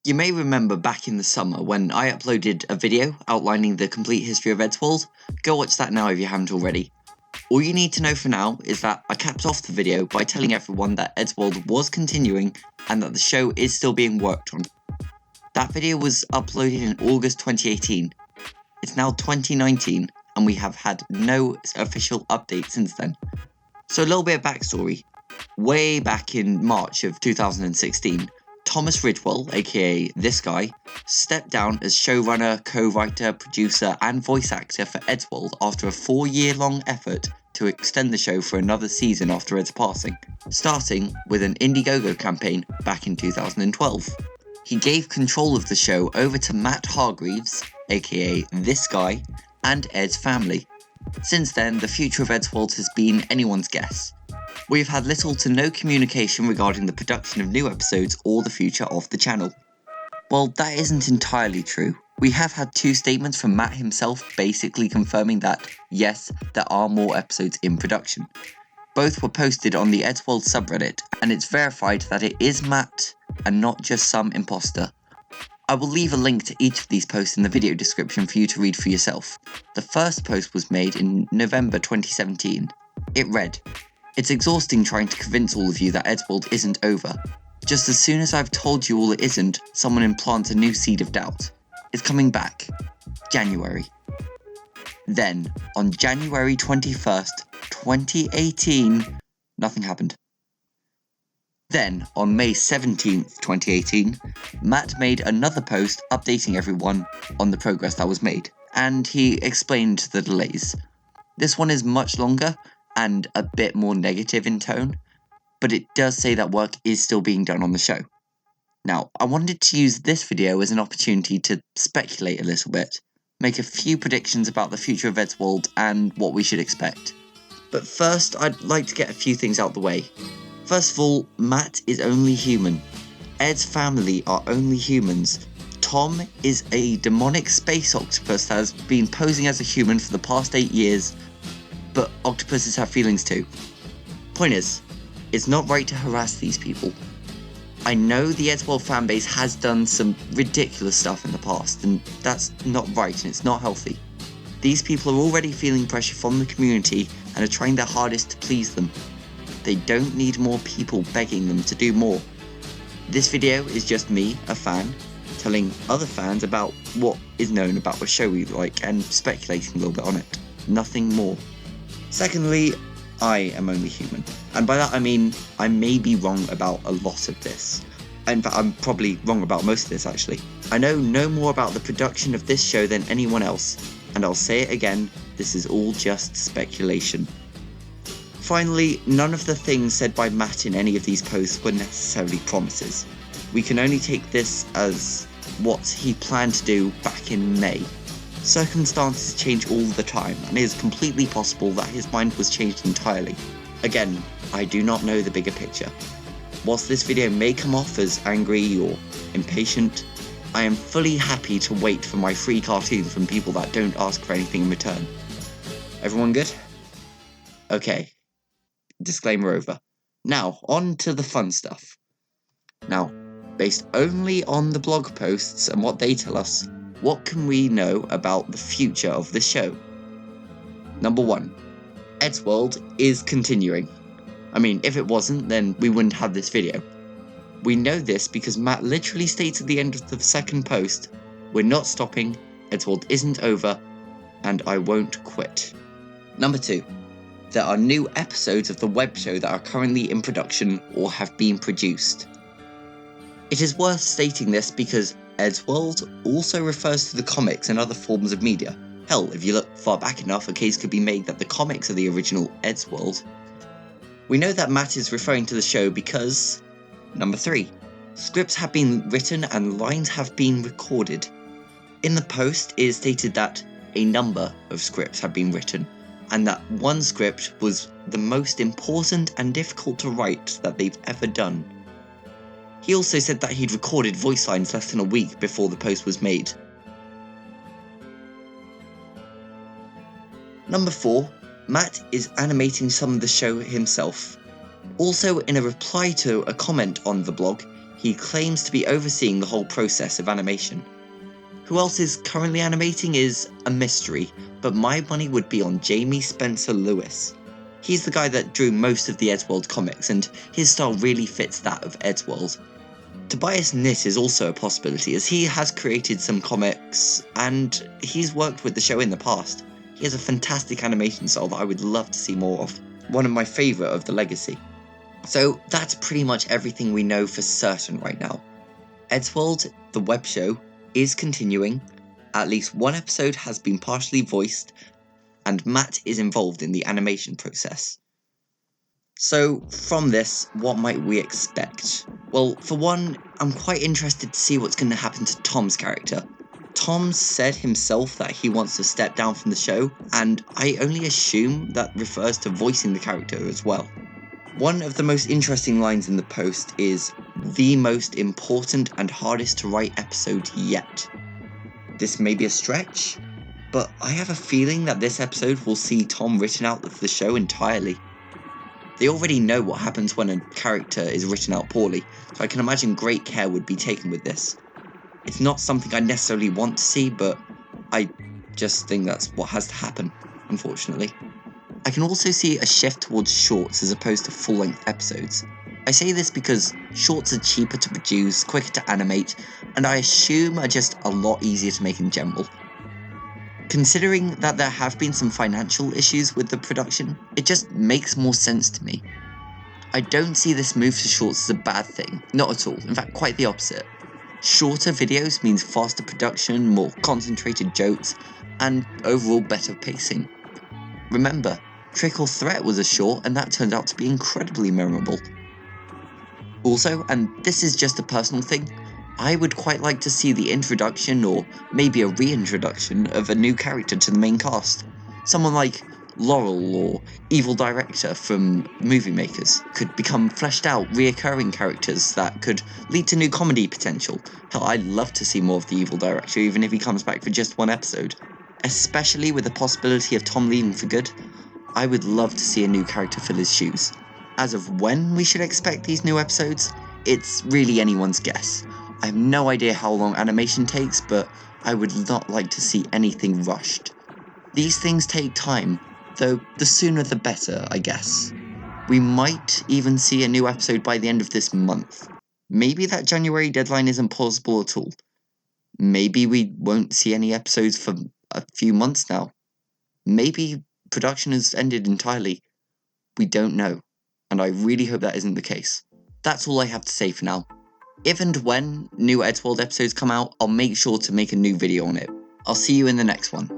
You may remember back in the summer when I uploaded a video outlining the complete history of Eddsworld. Go watch that now if you haven't already. All you need to know for now is that I capped off the video by telling everyone that Eddsworld was continuing and that the show is still being worked on. That video was uploaded in August 2018. It's now 2019 and we have had no official update since then. So a little bit of backstory. Way back in March of 2016, Thomas Ridgewell, aka This Guy, stepped down as showrunner, co-writer, producer and voice actor for Eddsworld after a 4-year-long effort to extend the show for another season after Ed's passing, starting with an Indiegogo campaign back in 2012. He gave control of the show over to Matt Hargreaves, aka This Guy, and Ed's family. Since then, the future of Eddsworld has been anyone's guess. We've had little to no communication regarding the production of new episodes or the future of the channel. Well, that isn't entirely true. We have had 2 statements from Matt himself basically confirming that, yes, there are more episodes in production. Both were posted on the Eddsworld subreddit, and it's verified that it is Matt and not just some imposter. I will leave a link to each of these posts in the video description for you to read for yourself. The first post was made in November 2017. It read, "It's exhausting trying to convince all of you that Eddsworld isn't over. Just as soon as I've told you all it isn't, someone implants a new seed of doubt. It's coming back. January." Then, on January 21st, 2018, nothing happened. Then, on May 17th, 2018, Matt made another post updating everyone on the progress that was made, and he explained the delays. This one is much longer and a bit more negative in tone, but it does say that work is still being done on the show. Now, I wanted to use this video as an opportunity to speculate a little bit, make a few predictions about the future of Eddsworld and what we should expect. But first, I'd like to get a few things out the way. First of all, Matt is only human. Ed's family are only humans. Tom is a demonic space octopus that has been posing as a human for the past 8 years, but octopuses have feelings too. Point is, it's not right to harass these people. I know the Eddsworld fanbase has done some ridiculous stuff in the past, and that's not right and it's not healthy. These people are already feeling pressure from the community and are trying their hardest to please them. They don't need more people begging them to do more. This video is just me, a fan, telling other fans about what is known about the show we like and speculating a little bit on it. Nothing more. Secondly, I am only human. And by that I mean, I may be wrong about a lot of this. In fact, I'm probably wrong about most of this actually. I know no more about the production of this show than anyone else, and I'll say it again, this is all just speculation. Finally, none of the things said by Matt in any of these posts were necessarily promises. We can only take this as what he planned to do back in May. Circumstances change all the time, and it is completely possible that his mind was changed entirely. Again, I do not know the bigger picture. Whilst this video may come off as angry or impatient, I am fully happy to wait for my free cartoons from people that don't ask for anything in return. Everyone good? Okay. Disclaimer over. Now, on to the fun stuff. Now, based only on the blog posts and what they tell us, what can we know about the future of the show? Number 1. Eddsworld is continuing. I mean, if it wasn't, then we wouldn't have this video. We know this because Matt literally states at the end of the second post, "We're not stopping, Eddsworld isn't over, and I won't quit." Number 2. There are new episodes of the web show that are currently in production or have been produced. It is worth stating this because Eddsworld also refers to the comics and other forms of media. Hell, if you look far back enough, a case could be made that the comics are the original Eddsworld. We know that Matt is referring to the show because... Number 3. Scripts have been written and lines have been recorded. In the post, it is stated that a number of scripts have been written, and that one script was the most important and difficult to write that they've ever done. He also said that he'd recorded voice lines less than a week before the post was made. Number 4. Matt is animating some of the show himself. Also, in a reply to a comment on the blog, He claims to be overseeing the whole process of animation. Who else is currently animating is a mystery, but my money would be on Jamie Spencer Lewis. He's the guy that drew most of the Eddsworld comics, and his style really fits that of Eddsworld. Tobias Nitt is also a possibility, as he has created some comics, and he's worked with the show in the past. He has a fantastic animation style that I would love to see more of, one of my favourite of the legacy. So that's pretty much everything we know for certain right now. Eddsworld, the web show, is continuing, at least one episode has been partially voiced, and Matt is involved in the animation process. So, from this, what might we expect? Well, for one, I'm quite interested to see what's going to happen to Tom's character. Tom said himself that he wants to step down from the show, and I only assume that refers to voicing the character as well. One of the most interesting lines in the post is, "the most important and hardest to write episode yet." This may be a stretch, but I have a feeling that this episode will see Tom written out of the show entirely. They already know what happens when a character is written out poorly, so I can imagine great care would be taken with this. It's not something I necessarily want to see, but I just think that's what has to happen, unfortunately. I can also see a shift towards shorts as opposed to full-length episodes. I say this because shorts are cheaper to produce, quicker to animate, and I assume are just a lot easier to make in general. Considering that there have been some financial issues with the production, it just makes more sense to me. I don't see this move to shorts as a bad thing, not at all, in fact quite the opposite. Shorter videos means faster production, more concentrated jokes, and overall better pacing. Remember, Trick or Threat was a short and that turned out to be incredibly memorable. Also, and this is just a personal thing, I would quite like to see the introduction, or maybe a reintroduction, of a new character to the main cast. Someone like Laurel or Evil Director from Movie Makers could become fleshed out, reoccurring characters that could lead to new comedy potential. Hell, I'd love to see more of the Evil Director, even if he comes back for just one episode. Especially with the possibility of Tom leaving for good, I would love to see a new character fill his shoes. As of when we should expect these new episodes, it's really anyone's guess. I have no idea how long animation takes, but I would not like to see anything rushed. These things take time, though the sooner the better, I guess. We might even see a new episode by the end of this month. Maybe that January deadline isn't plausible at all. Maybe we won't see any episodes for a few months now. Maybe production has ended entirely. We don't know, and I really hope that isn't the case. That's all I have to say for now. If and when new Eddsworld episodes come out, I'll make sure to make a new video on it. I'll see you in the next one.